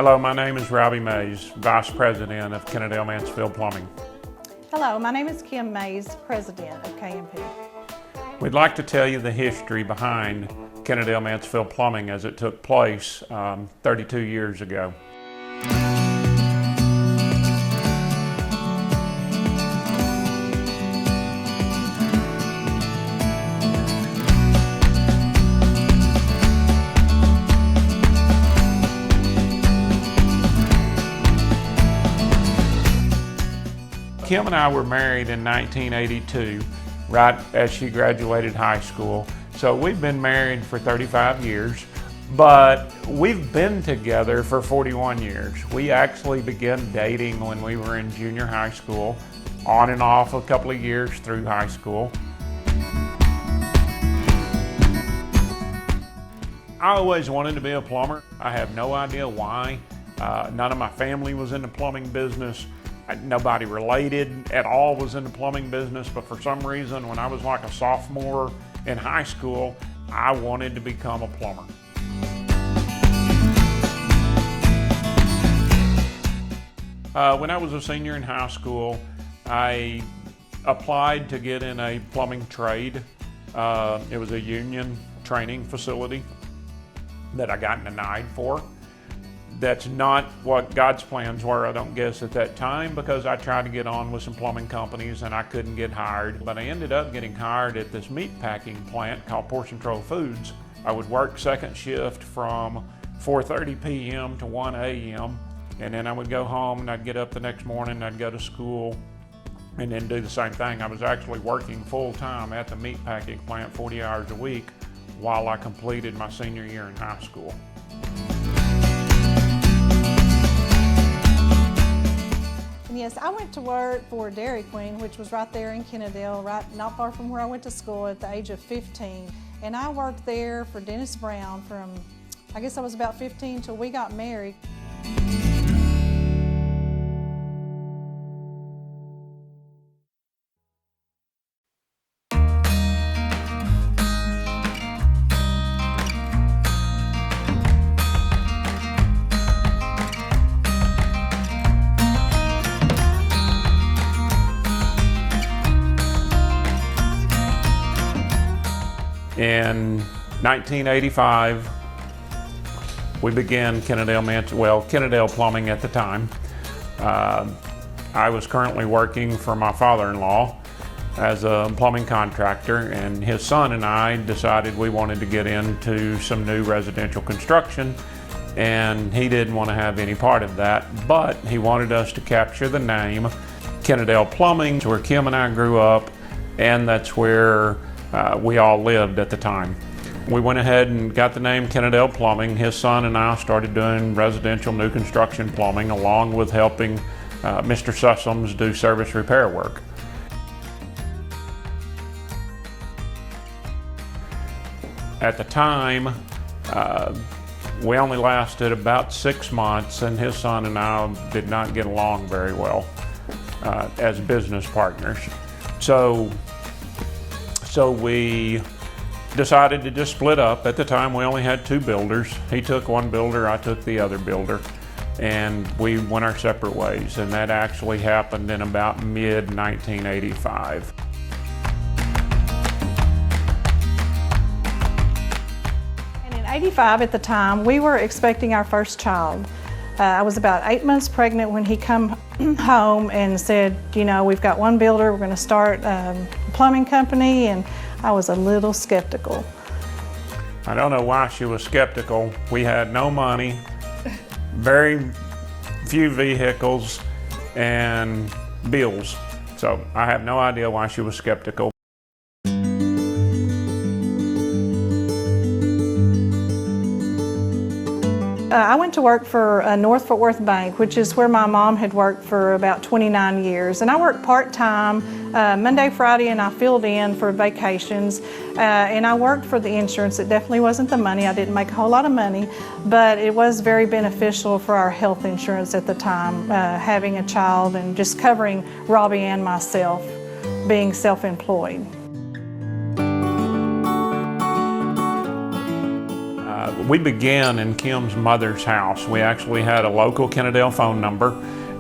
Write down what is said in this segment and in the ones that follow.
Hello, my name is Robbie Mayse, Vice President of Kennedale Mansfield Plumbing. Hello, my name is Kim Mayse, President of KMP. We'd like to tell you the history behind Kennedale Mansfield Plumbing as it took place 32 years ago. Kim and I were married in 1982, right as she graduated high school. So we've been married for 35 years, but we've been together for 41 years. We actually began dating when we were in junior high school, on and off a couple of years through high school. I always wanted to be a plumber. I have no idea why. None of my family was in the plumbing business. Nobody related at all was in the plumbing business, but for some reason, when I was like a sophomore in high school, I wanted to become a plumber. When I was a senior in high school, I applied to get in a plumbing trade. It was a union training facility that I got denied for. That's not what God's plans were, I don't guess, at that time, because I tried to get on with some plumbing companies and I couldn't get hired. But I ended up getting hired at this meat packing plant called Portion Control Foods. I would work second shift from 4:30 p.m. to 1 a.m. and then I would go home and I'd get up the next morning, I'd go to school and then do the same thing. I was actually working full time at the meat packing plant 40 hours a week while I completed my senior year in high school. Yes, I went to work for Dairy Queen, which was right there in Kennedale, right not far from where I went to school at the age of 15. And I worked there for Dennis Brown from, I guess I was about 15 till we got married. In 1985, we began Kennedale Plumbing at the time. I was currently working for my father-in-law as a plumbing contractor, and his son and I decided we wanted to get into some new residential construction, and he didn't want to have any part of that, but he wanted us to capture the name Kennedale Plumbing, where Kim and I grew up, and that's where we all lived at the time. We went ahead and got the name Kennedale Plumbing. His son and I started doing residential new construction plumbing, along with helping Mr. Sussums do service repair work. At the time, we only lasted about 6 months, and his son and I did not get along very well as business partners. So we decided to just split up. At the time, we only had 2 builders. He took one builder, I took the other builder, and we went our separate ways. And that actually happened in about mid-1985. And in '85 at the time, we were expecting our first child. I was about 8 months pregnant when he come home and said, you know, we've got one builder, we're going to start a plumbing company, and I was a little skeptical. I don't know why she was skeptical. We had no money, very few vehicles, and bills. So I have no idea why she was skeptical. I went to work for North Fort Worth Bank, which is where my mom had worked for about 29 years. And I worked part-time, Monday, Friday, and I filled in for vacations. And I worked for the insurance. It definitely wasn't the money. I didn't make a whole lot of money, but it was very beneficial for our health insurance at the time, having a child and just covering Robbie and myself, being self-employed. We began in Kim's mother's house. We actually had a local Kennedale phone number,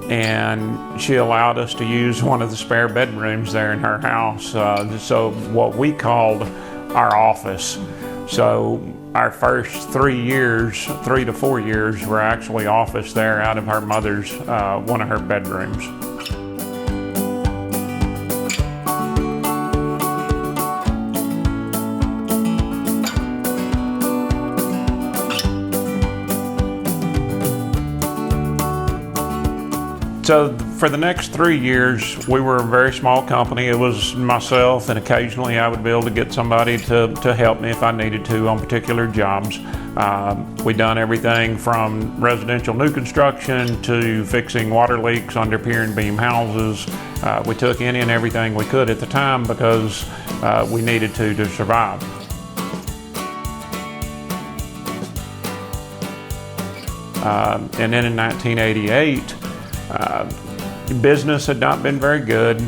and she allowed us to use one of the spare bedrooms there in her house. So what we called our office. So our first 3 to 4 years, were actually office there out of her mother's, one of her bedrooms. So for the next 3 years, we were a very small company. It was myself, and occasionally I would be able to get somebody to help me if I needed to on particular jobs. We done everything from residential new construction to fixing water leaks under pier and beam houses. We took any and everything we could at the time because we needed to survive. And then in 1988, business had not been very good.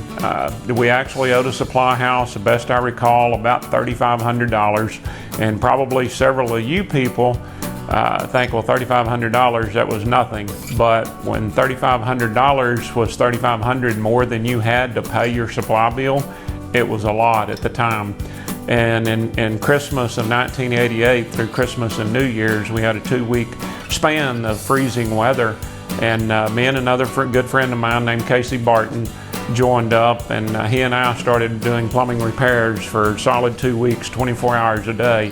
We actually owed a supply house, the best I recall, about $3,500. And probably several of you people think, well, $3,500, that was nothing. But when $3,500 was $3,500 more than you had to pay your supply bill, it was a lot at the time. And in Christmas of 1988 through Christmas and New Year's, we had a 2-week span of freezing weather. And me and another good friend of mine named Casey Barton joined up, and he and I started doing plumbing repairs for a solid 2 weeks, 24 hours a day.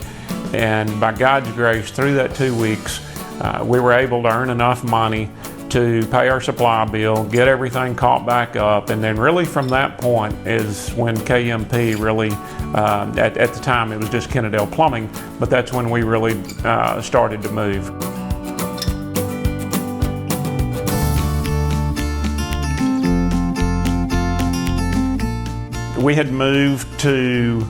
And by God's grace, through that 2 weeks, we were able to earn enough money to pay our supply bill, get everything caught back up, and then really from that point is when KMP really, at the time it was just Kennedale Plumbing, but that's when we really started to move. We had moved to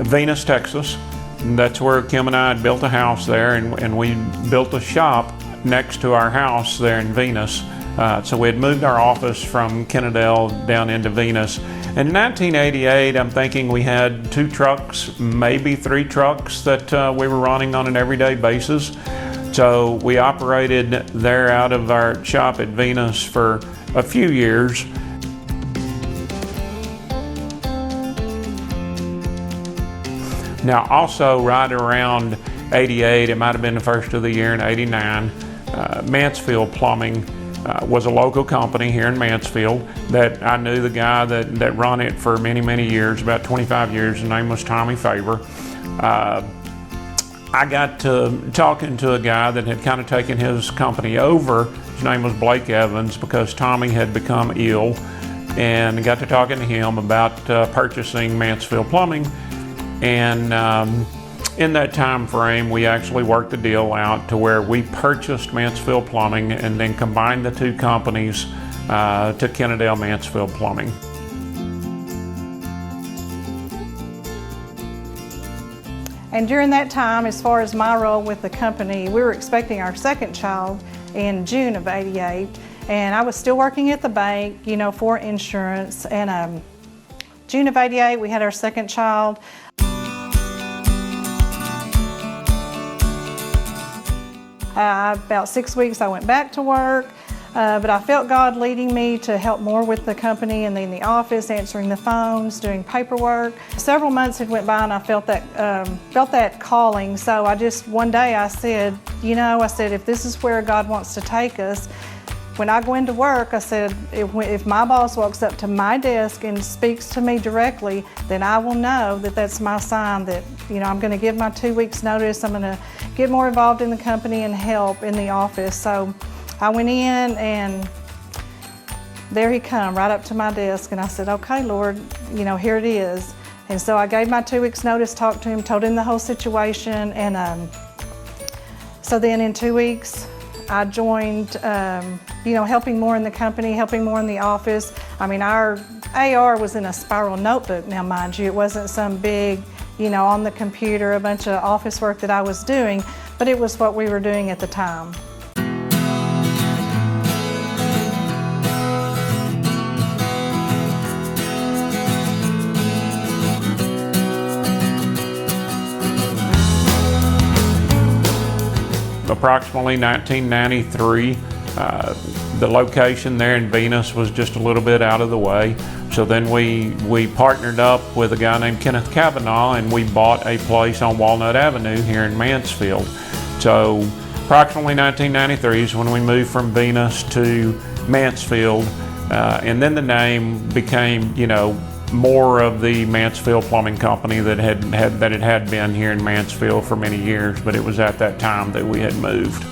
Venus, Texas. And that's where Kim and I had built a house there, and we built a shop next to our house there in Venus. So we had moved our office from Kennedale down into Venus. In 1988, I'm thinking we had 2 trucks, maybe 3 trucks that we were running on an everyday basis. So we operated there out of our shop at Venus for a few years. Now also right around 88, it might have been the first of the year in 89, Mansfield Plumbing was a local company here in Mansfield that I knew the guy that run it for many, many years, about 25 years. His name was Tommy Faber. I got to talking to a guy that had kind of taken his company over. His name was Lic Evans, because Tommy had become ill, and got to talking to him about purchasing Mansfield Plumbing. And in that time frame, we actually worked the deal out to where we purchased Mansfield Plumbing and then combined the 2 companies to Kennedale Mansfield Plumbing. And during that time, as far as my role with the company, we were expecting our second child in June of '88, and I was still working at the bank, you know, for insurance. And June of '88, we had our second child. About 6 weeks I went back to work, but I felt God leading me to help more with the company and in the office, answering the phones, doing paperwork. Several months had went by and I felt that calling. So one day I said, if this is where God wants to take us, when I go into work, I said, if my boss walks up to my desk and speaks to me directly, then I will know that that's my sign that, I'm going to give my 2 weeks notice. I'm going to get more involved in the company and help in the office. So I went in, and there he come right up to my desk, and I said, okay, Lord, here it is. And so I gave my 2 weeks notice, talked to him, told him the whole situation. And so then in 2 weeks, I joined, helping more in the company, helping more in the office. I mean, our AR was in a spiral notebook now, mind you. It wasn't some big, on the computer, a bunch of office work that I was doing, but it was what we were doing at the time. approximately 1993. The location there in Venus was just a little bit out of the way. So then we partnered up with a guy named Kenneth Cavanaugh, and we bought a place on Walnut Avenue here in Mansfield. So approximately 1993 is when we moved from Venus to Mansfield, and then the name became, you know, more of the Mansfield Plumbing Company that it had been here in Mansfield for many years, but it was at that time that we had moved.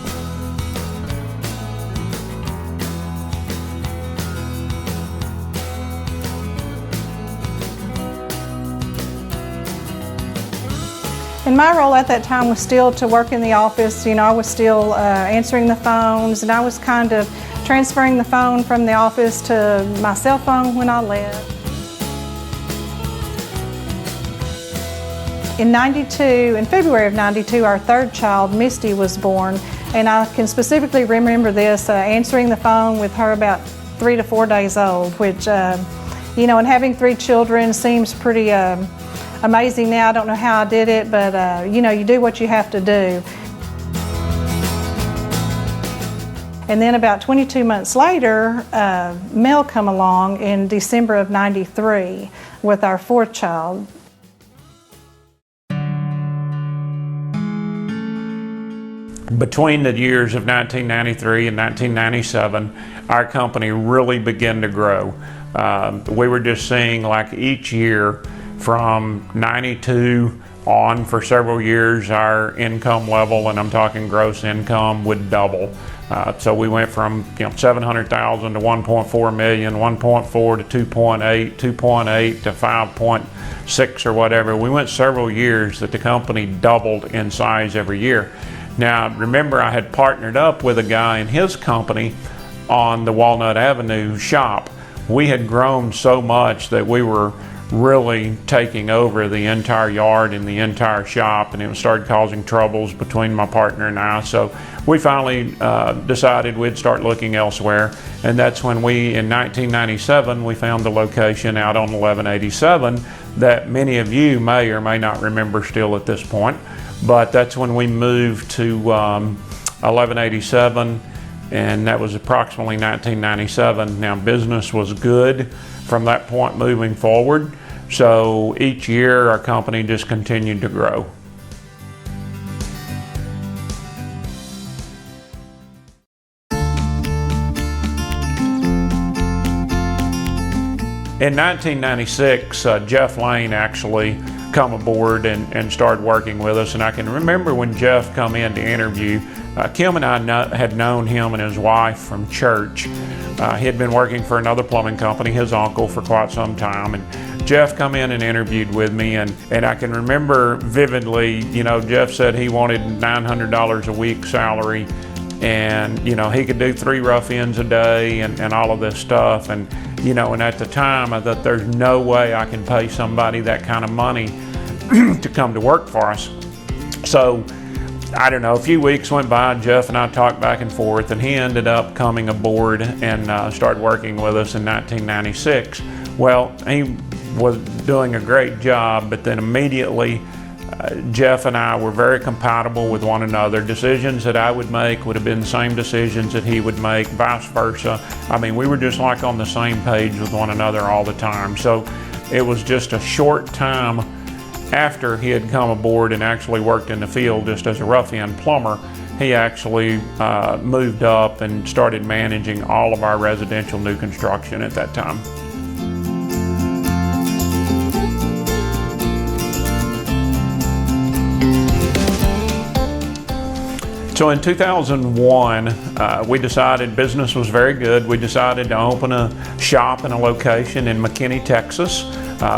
And my role at that time was still to work in the office. You know, I was still answering the phones, and I was kind of transferring the phone from the office to my cell phone when I left. In '92, in February of '92, our third child, Misty, was born, and I can specifically remember this, answering the phone with her about 3 to 4 days old, which, you know, and having 3 children seems pretty amazing now. I don't know how I did it, but you know, you do what you have to do. And then about 22 months later, Mel come along in December of '93 with our 4th child. Between the years of 1993 and 1997, our company really began to grow. We were just seeing, like, each year from '92 on for several years, our income level, and I'm talking gross income, would double. So we went from, you know, $700,000 to $1.4 million, 1.4 to 2.8, 2.8 to 5.6 or whatever. We went several years that the company doubled in size every year. Now, remember, I had partnered up with a guy in his company on the Walnut Avenue shop. We had grown so much that we were really taking over the entire yard and the entire shop, and it started causing troubles between my partner and I. So we finally decided we'd start looking elsewhere, and that's when we, in 1997, we found the location out on 1187 that many of you may or may not remember still at this point. But that's when we moved to 1187, and that was approximately 1997. Now, business was good from that point moving forward, so each year our company just continued to grow. In 1996, Jeff Lane actually come aboard and started working with us, and I can remember when Jeff come in to interview, Kim and I had known him and his wife from church. He had been working for another plumbing company, his uncle, for quite some time, and Jeff come in and interviewed with me, and I can remember vividly, you know, Jeff said he wanted $900 a week salary, and, you know, he could do 3 rough-ins a day and all of this stuff, and, you know, and at the time I thought, there's no way I can pay somebody that kind of money to come to work for us. So I don't know, a few weeks went by, Jeff and I talked back and forth, and he ended up coming aboard and started working with us in 1996. Well, he was doing a great job, but then immediately Jeff and I were very compatible with one another. Decisions that I would make would have been the same decisions that he would make, vice versa. I mean, we were just like on the same page with one another all the time. So it was just a short time after he had come aboard and actually worked in the field just as a rough-in plumber, he actually moved up and started managing all of our residential new construction at that time. So in 2001, we decided business was very good. We decided to open a shop and a location in McKinney, Texas.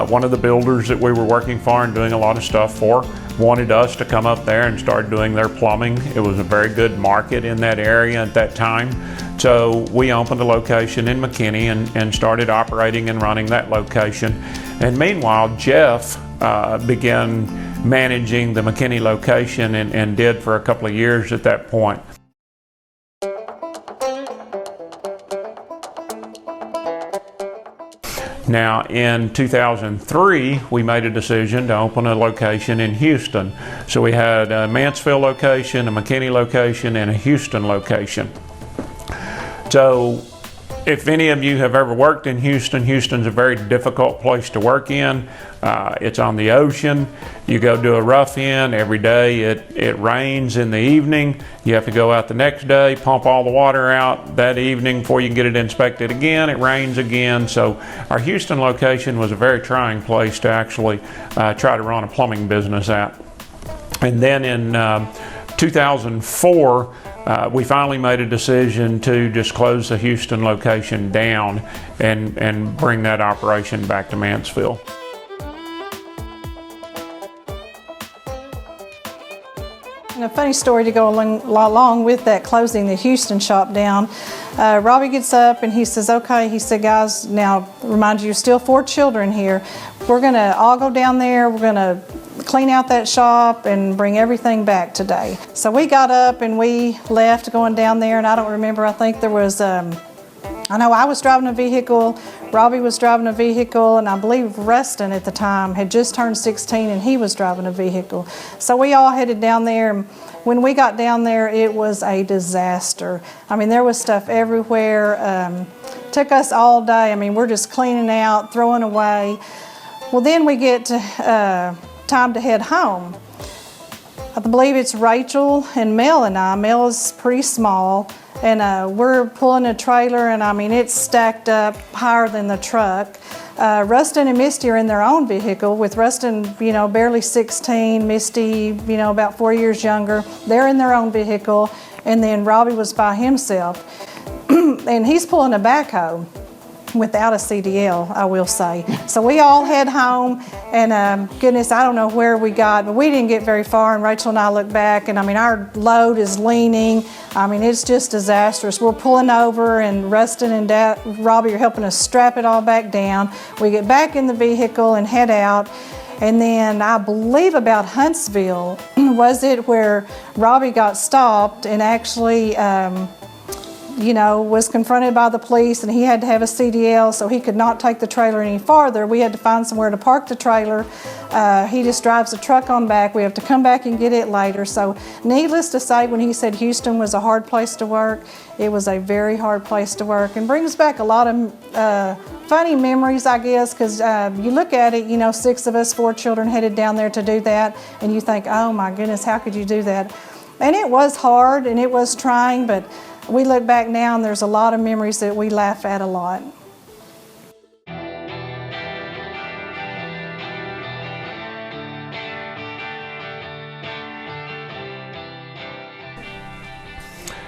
One of the builders that we were working for and doing a lot of stuff for wanted us to come up there and start doing their plumbing. It was a very good market in that area at that time. So we opened a location in McKinney and started operating and running that location. And meanwhile, Jeff began managing the McKinney location and did for a couple of years at that point. Now in 2003, we made a decision to open a location in Houston. So we had a Mansfield location, a McKinney location, and a Houston location. So if any of you have ever worked in Houston, Houston's a very difficult place to work in. It's on the ocean. You go do a rough in every day. It rains in the evening. You have to go out the next day, pump all the water out that evening before you can get it inspected again. It rains again. So our Houston location was a very trying place to actually try to run a plumbing business at. And then in 2004, we finally made a decision to just close the Houston location down and bring that operation back to Mansfield. And a funny story to go along with that, closing the Houston shop down. Robbie gets up and he says, okay, he said, guys, now remind you, still 4 children here. We're gonna all go down there, we're gonna clean out that shop and bring everything back today. So we got up and we left going down there, and I don't remember, I think there was, I know I was driving a vehicle, Robbie was driving a vehicle, and I believe Rustin at the time had just turned 16 and he was driving a vehicle. So we all headed down there, and when we got down there, it was a disaster. I mean, there was stuff everywhere. Took us all day. I mean, we're just cleaning out, throwing away. Well, then we get to time to head home. I believe it's Rachel and Mel and I. Mel is pretty small, and we're pulling a trailer, and I mean, it's stacked up higher than the truck. Rustin and Misty are in their own vehicle, with Rustin, you know, barely 16, Misty, you know, about 4 years younger. They're in their own vehicle, and then Robbie was by himself. And he's pulling a backhoe without a CDL, I will say. So we all head home, and goodness, I don't know where we got, but we didn't get very far, and Rachel and I look back, and I mean, our load is leaning. I mean, it's just disastrous. We're pulling over, and Rustin and Robbie are helping us strap it all back down. We get back in the vehicle and head out, and then I believe about Huntsville, was it, where Robbie got stopped and actually you know, was confronted by the police, and he had to have a CDL, so he could not take the trailer any farther. We had to find somewhere to park the trailer. He just drives the truck on back. We have to come back and get it later. So needless to say, when he said Houston was a hard place to work, it was a very hard place to work, and brings back a lot of funny memories, I guess, because you look at it, you know, 6 of us, 4 children headed down there to do that, and you think, oh my goodness, how could you do that? And it was hard and it was trying, but we look back now and there's a lot of memories that we laugh at a lot.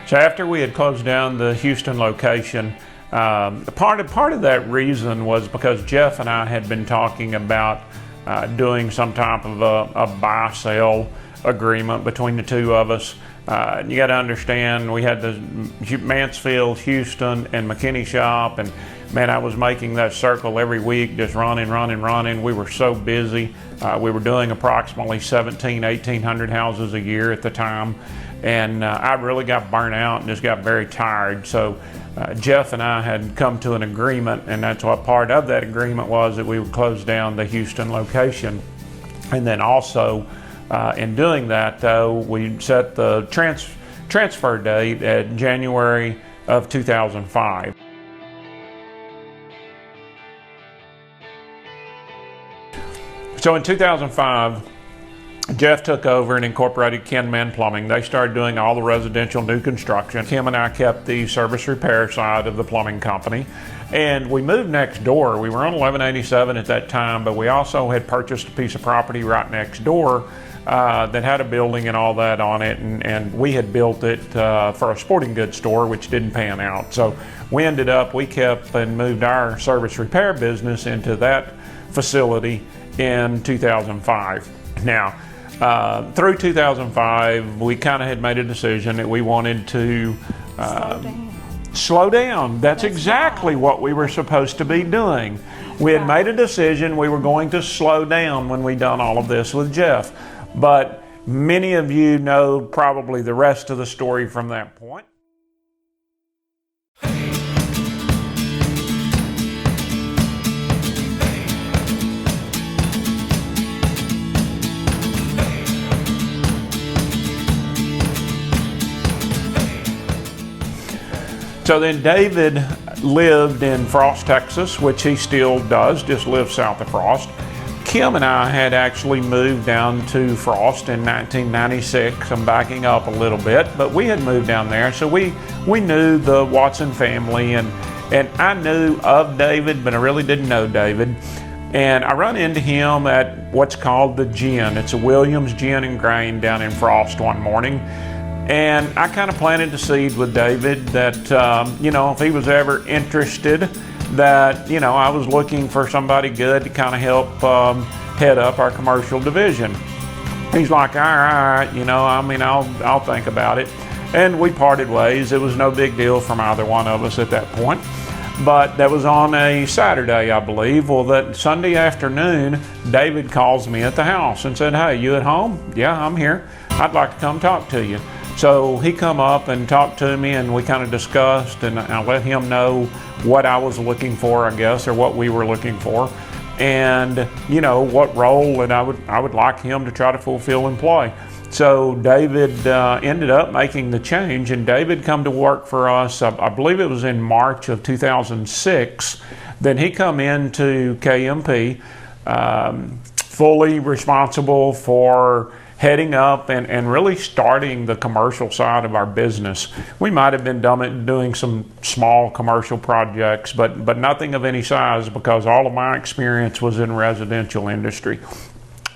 So after we had closed down the Houston location, part of that reason was because Jeff and I had been talking about doing some type of a buy-sell agreement between the two of us. You got to understand, we had the Mansfield, Houston, and McKinney shop, and man, I was making that circle every week, just running. We were so busy. We were doing approximately 1,800 houses a year at the time, and I really got burnt out and just got very tired. So Jeff and I had come to an agreement, and that's what part of that agreement was, that we would close down the Houston location. And then also, in doing that, though, we set the transfer date at January of 2005. So in 2005, Jeff took over and incorporated Kennedale Plumbing. They started doing all the residential new construction. Kim and I kept the service repair side of the plumbing company. And we moved next door. We were on 1187 at that time, but we also had purchased a piece of property right next door that had a building and all that on it, and we had built it for a sporting goods store, which didn't pan out. So we kept and moved our service repair business into that facility in 2005. Now, through 2005, we kind of had made a decision that we wanted to slow down. That's exactly what we were supposed to be doing. We had made a decision we were going to slow down when we done all of this with Jeff. But many of you know probably the rest of the story from that point. So then David lived in Frost, Texas, which he still does, just lives south of Frost. Kim and I had actually moved down to Frost in 1996. I'm backing up a little bit, but we had moved down there. So we knew the Watson family, and I knew of David, but I really didn't know David. And I run into him at what's called the Gin. It's a Williams Gin and Grain down in Frost one morning. And I kind of planted the seed with David that, if he was ever interested, that, I was looking for somebody good to kind of help head up our commercial division. He's like, all right, I'll think about it. And we parted ways. It was no big deal from either one of us at that point. But that was on a Saturday, I believe. Well, that Sunday afternoon, David calls me at the house and said, hey, you at home? Yeah, I'm here. I'd like to come talk to you. So he come up and talked to me, and we kind of discussed, and I let him know what I was looking for, I guess, or what we were looking for, and what role that I would like him to try to fulfill and play. So David ended up making the change, and David come to work for us, I believe it was in March of 2006. Then he come into KMP, fully responsible for heading up and really starting the commercial side of our business. We might have been doing some small commercial projects, but nothing of any size, because all of my experience was in residential industry.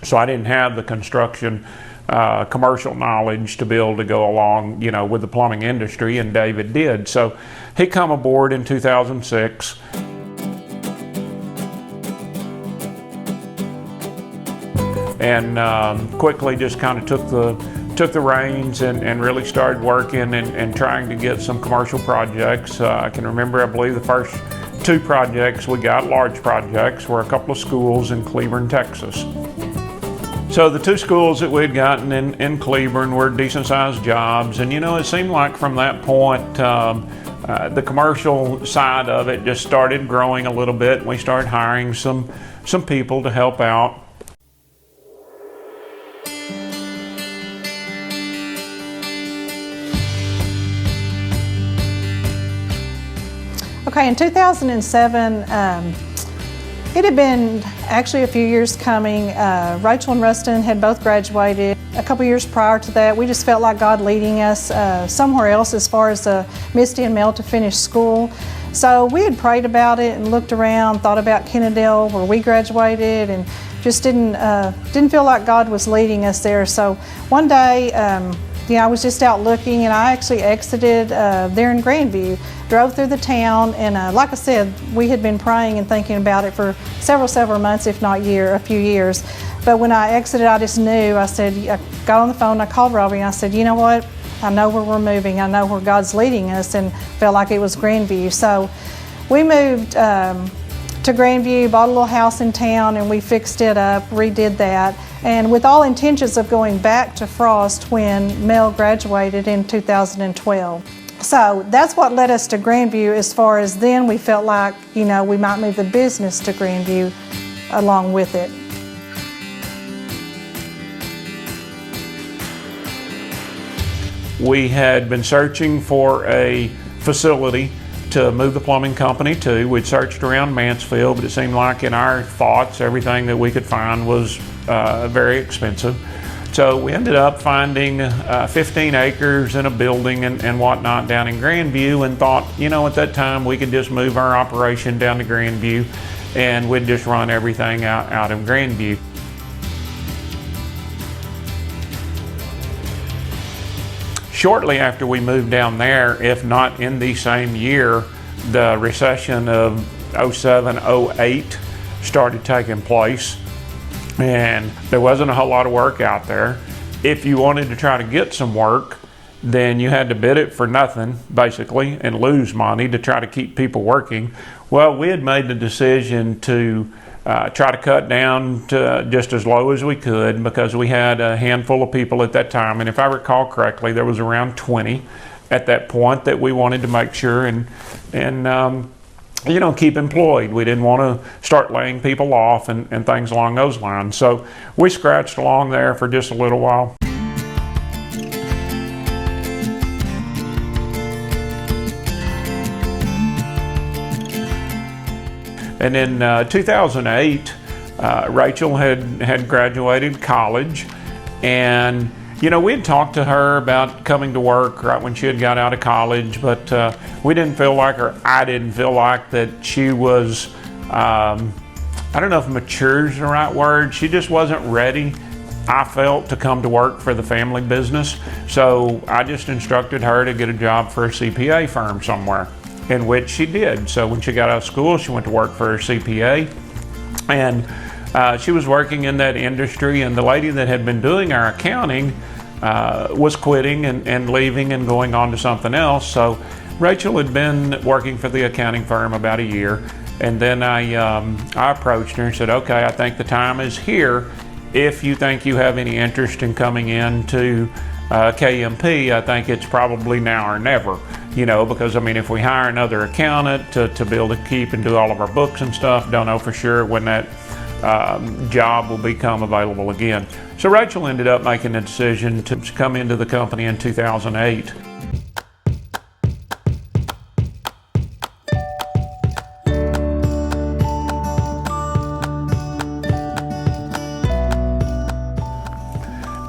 So I didn't have the construction commercial knowledge to be able to go along, with the plumbing industry, and David did. So he come aboard in 2006. And quickly just kind of took the reins and really started working and trying to get some commercial projects. I can remember, I believe the first 2 projects we got, large projects, were a couple of schools in Cleburne, Texas. So the 2 schools that we'd gotten in Cleburne were decent sized jobs, and it seemed like from that point the commercial side of it just started growing a little bit, and we started hiring some people to help out. Okay, in 2007, it had been actually a few years coming. Rachel and Rustin had both graduated. A couple years prior to that, we just felt like God leading us somewhere else as far as Misty and Mel to finish school. So we had prayed about it and looked around, thought about Kennedale where we graduated, and just didn't feel like God was leading us there. So one day, I was just out looking, and I actually exited there in Grandview, drove through the town, and like I said, we had been praying and thinking about it for several months, if not a few years. But when I exited, I just knew. I got on the phone, I called Robbie, and I said, you know what? I know where we're moving. I know where God's leading us, and felt like it was Grandview. So we moved to Grandview, bought a little house in town, and we fixed it up, redid that. And with all intentions of going back to Frost when Mel graduated in 2012. So that's what led us to Grandview. As far as then, we felt like, we might move the business to Grandview along with it. We had been searching for a facility to move the plumbing company to. We'd searched around Mansfield, but it seemed like in our thoughts, everything that we could find was very expensive. So we ended up finding 15 acres in a building and whatnot down in Grandview, and thought, at that time we could just move our operation down to Grandview and we'd just run everything out of Grandview. Shortly after we moved down there, if not in the same year, the recession of 07-08 started taking place, and there wasn't a whole lot of work out there. If you wanted to try to get some work, then you had to bid it for nothing, basically, and lose money to try to keep people working. Well, we had made the decision to try to cut down to just as low as we could, because we had a handful of people at that time, and if I recall correctly, there was around 20 at that point that we wanted to make sure and keep employed. We didn't want to start laying people off and things along those lines. So we scratched along there for just a little while. And in 2008, Rachel had graduated college, and you know, we had talked to her about coming to work right when she had got out of college, but we didn't feel like, or I didn't feel like that she was, I don't know if mature is the right word, she just wasn't ready, I felt, to come to work for the family business. So I just instructed her to get a job for a CPA firm somewhere, in which she did. So when she got out of school, she went to work for a CPA, and she was working in that industry, and the lady that had been doing our accounting was quitting and leaving and going on to something else. So Rachel had been working for the accounting firm about a year, and then I approached her and said, okay, I think the time is here. If you think you have any interest in coming into KMP, I think it's probably now or never. You know, because I mean, if we hire another accountant to build and keep and do all of our books and stuff, don't know for sure when that job will become available again. So Rachel ended up making the decision to come into the company in 2008.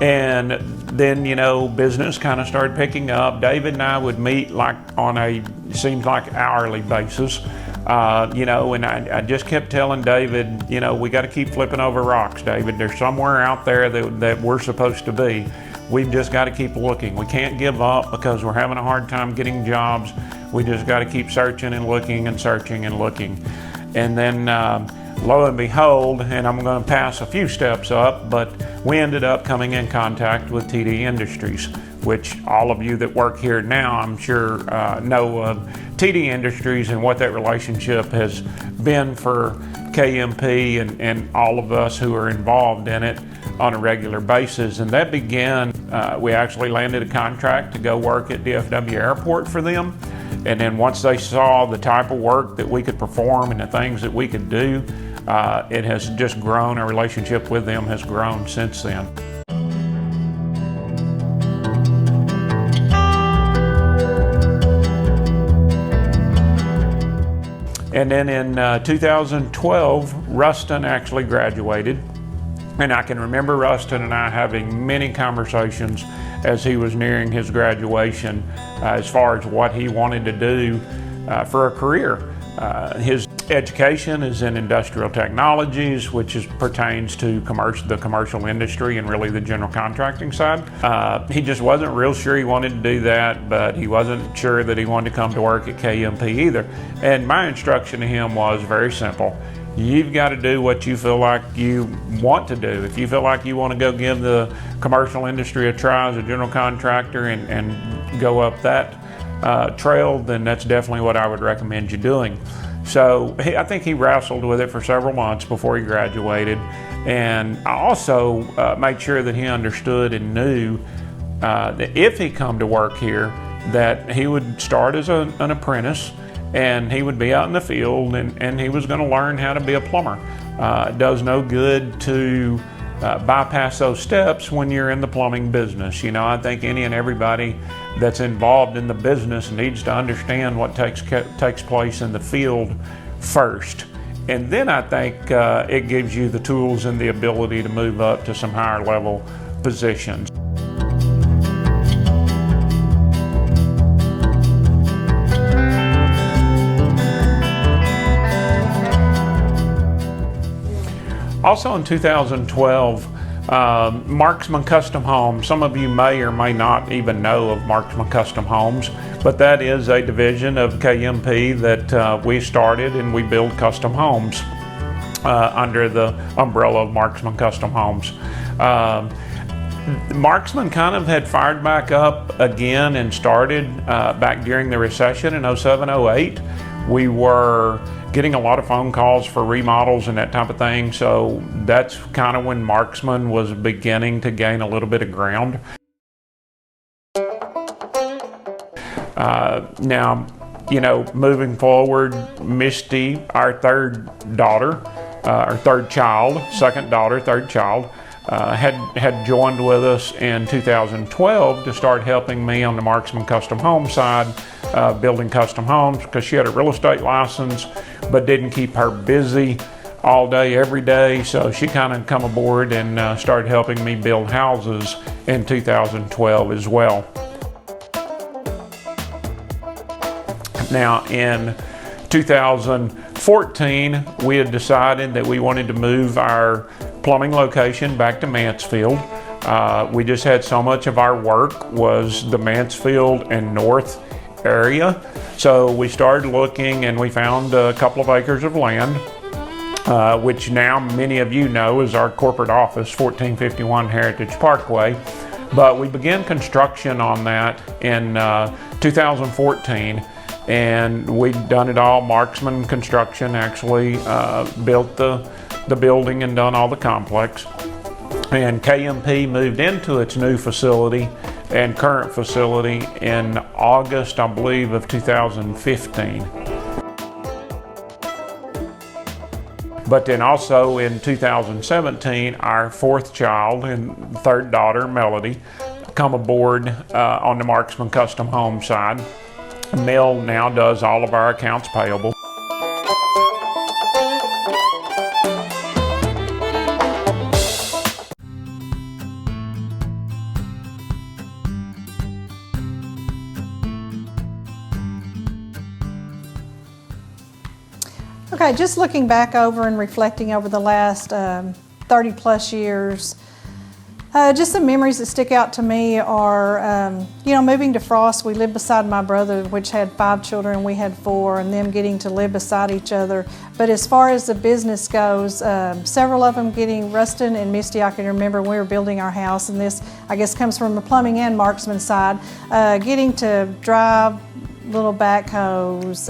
And then, you know, business kind of started picking up. David and I would meet like on a, seems like hourly basis. You know, and I just kept telling David, you know, we got to keep flipping over rocks, David. There's somewhere out there that we're supposed to be. We've just got to keep looking. We can't give up because we're having a hard time getting jobs. We just got to keep searching and looking and searching and looking. And then lo and behold, and I'm going to pass a few steps up, but we ended up coming in contact with TD Industries, which all of you that work here now, I'm sure know of TD Industries and what that relationship has been for KMP and all of us who are involved in it on a regular basis. And that began, we actually landed a contract to go work at DFW Airport for them. And then once they saw the type of work that we could perform and the things that we could do, it has just grown. Our relationship with them has grown since then. And then in 2012, Rustin actually graduated. And I can remember Rustin and I having many conversations as he was nearing his graduation as far as what he wanted to do for a career. His education is in industrial technologies, which pertains to the commercial industry and really the general contracting side. He just wasn't real sure he wanted to do that, but he wasn't sure that he wanted to come to work at KMP either. And my instruction to him was very simple. You've got to do what you feel like you want to do. If you feel like you want to go give the commercial industry a try as a general contractor and go up that trail, then that's definitely what I would recommend you doing. So I think he wrestled with it for several months before he graduated. And I also made sure that he understood and knew that if he come to work here, that he would start as an apprentice, and he would be out in the field, and he was going to learn how to be a plumber. It does no good to bypass those steps when you're in the plumbing business. You know, I think any and everybody that's involved in the business needs to understand what takes place in the field first. And then I think it gives you the tools and the ability to move up to some higher level positions. Also in 2012, Marksman Custom Homes, some of you may or may not even know of Marksman Custom Homes, but that is a division of KMP that we started, and we build custom homes under the umbrella of Marksman Custom Homes. Marksman kind of had fired back up again and started back during the recession in 07-08. We were getting a lot of phone calls for remodels and that type of thing, so that's kind of when Marksman was beginning to gain a little bit of ground. Now, you know, moving forward, Misty, our third daughter, our third child, second daughter, third child, had joined with us in 2012 to start helping me on the Marksman Custom Home side, building custom homes, because she had a real estate license but didn't keep her busy all day, every day. So she kind of come aboard and started helping me build houses in 2012 as well. Now in 2014, we had decided that we wanted to move our plumbing location back to Mansfield. We just had so much of our work was the Mansfield and North area. So we started looking and we found a couple of acres of land, which now many of you know is our corporate office, 1451 Heritage Parkway. But we began construction on that in 2014. And we'd done it all. Marksman Construction actually built the building and done all the complex. And KMP moved into its new facility and current facility in August, I believe, of 2015. But then also in 2017, our fourth child and third daughter, Melody, come aboard on the Marksman Custom Home side. Mel now does all of our accounts payable. Okay, just looking back over and reflecting over the last 30 plus years, just some memories that stick out to me are, moving to Frost. We lived beside my brother, which had 5 children. We had 4, and them getting to live beside each other. But as far as the business goes, several of them getting, Rustin and Misty, I can remember when we were building our house, and this, I guess, comes from the plumbing and marksman side, getting to drive little backhoes,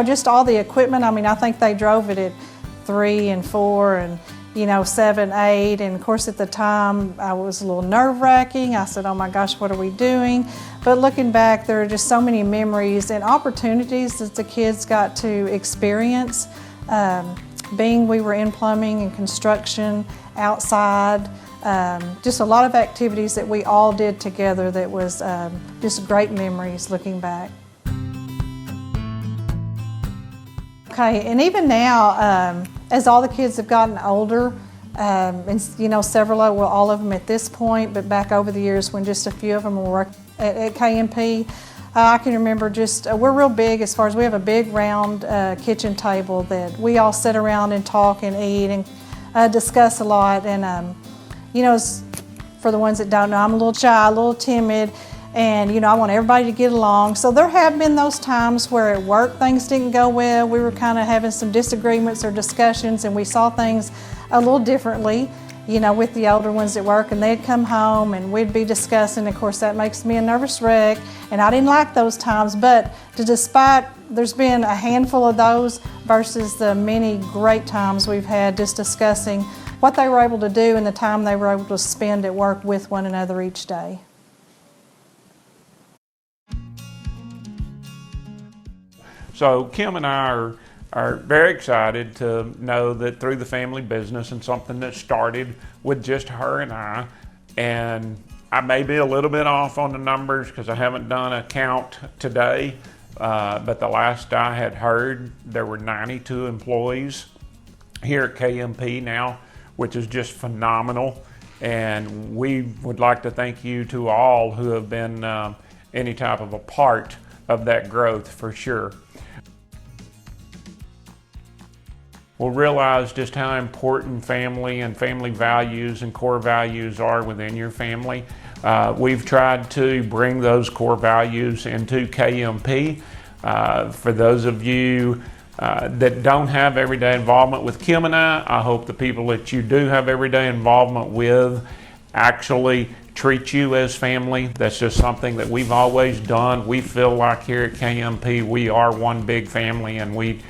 just all the equipment. I mean, I think they drove it at 3 and 4 and 7, 8, and of course at the time I was a little nerve-wracking. I said, oh my gosh, what are we doing? But looking back, there are just so many memories and opportunities that the kids got to experience. Being we were in plumbing and construction, outside, just a lot of activities that we all did together that was just great memories looking back. Okay, and even now, as all the kids have gotten older, and several of, well, all of them at this point, but back over the years when just a few of them were working at KMP, I can remember we're real big as far as we have a big round kitchen table that we all sit around and talk and eat and discuss a lot. And for the ones that don't know, I'm a little shy, a little timid, and I want everybody to get along. So there have been those times where at work things didn't go well. We were kind of having some disagreements or discussions, and we saw things a little differently, with the older ones at work, and they'd come home and we'd be discussing. Of course, that makes me a nervous wreck, and I didn't like those times. But despite there's been a handful of those versus the many great times we've had just discussing what they were able to do and the time they were able to spend at work with one another each day. So Kim and I are very excited to know that through the family business and something that started with just her and I may be a little bit off on the numbers because I haven't done a count today, but the last I had heard there were 92 employees here at KMP now, which is just phenomenal. And we would like to thank you to all who have been any type of a part of that growth for sure. We'll realize just how important family and family values and core values are within your family. We've tried to bring those core values into KMP. For those of you that don't have everyday involvement with Kim and I hope the people that you do have everyday involvement with actually treat you as family. That's just something that we've always done. We feel like here at KMP we are one big family, and we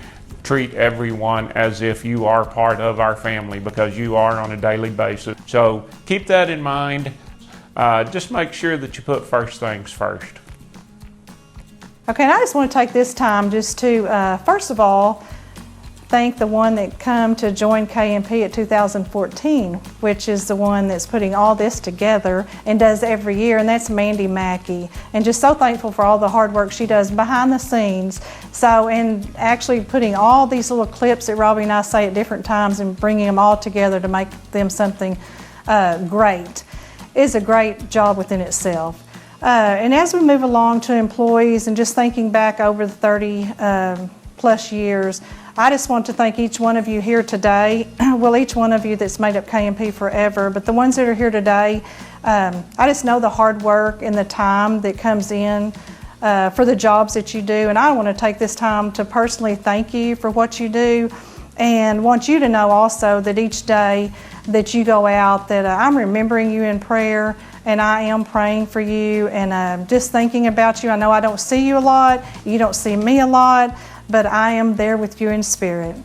treat everyone as if you are part of our family because you are on a daily basis. So keep that in mind. Just make sure that you put first things first. Okay, and I just want to take this time just to, first of all, thank the one that come to join KMP at 2014, which is the one that's putting all this together and does every year, and that's Mandy Mackey. And just so thankful for all the hard work she does behind the scenes. So, and actually putting all these little clips that Robbie and I say at different times and bringing them all together to make them something great is a great job within itself. And as we move along to employees and just thinking back over the 30 plus years, I just want to thank each one of you here today. Well, each one of you that's made up KMP forever, but the ones that are here today, I just know the hard work and the time that comes in for the jobs that you do. And I want to take this time to personally thank you for what you do, and want you to know also that each day that you go out that I'm remembering you in prayer, and I am praying for you and just thinking about you. I know I don't see you a lot, you don't see me a lot, but I am there with you in spirit.